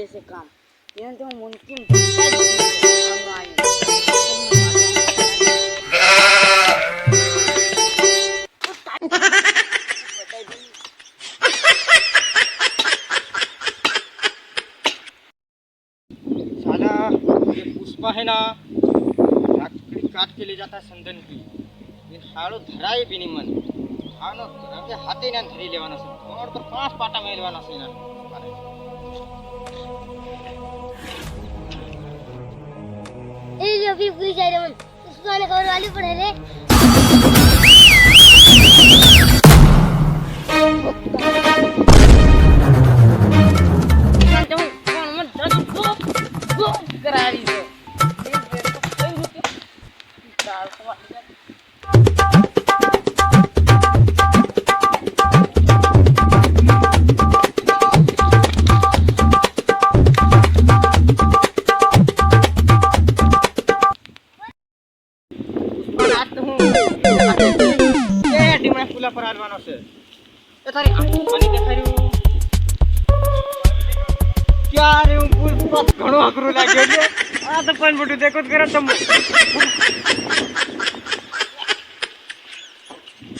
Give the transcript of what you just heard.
से काम ये तो मुमकिन बनता साला ये पुष्पा है ना लाकड़ी काट के ले जाता है संदन की ये हाड़ो धराए भी नहीं मन हानो रंगे हाथे ना धरी लेवाना से और तो 5 पाटा मेलवाना से ना ए जो भी पूरी जा रहे मन उसको ने खबर वाली पड़े रे करारी से पुला पर आलवानो से ए थारी पानी देखाई रह्यो क्या रे હું પૂર ઘણો અઘરું લાગ્યો છે આ તો પણ બધું દેખો જ કરે તમ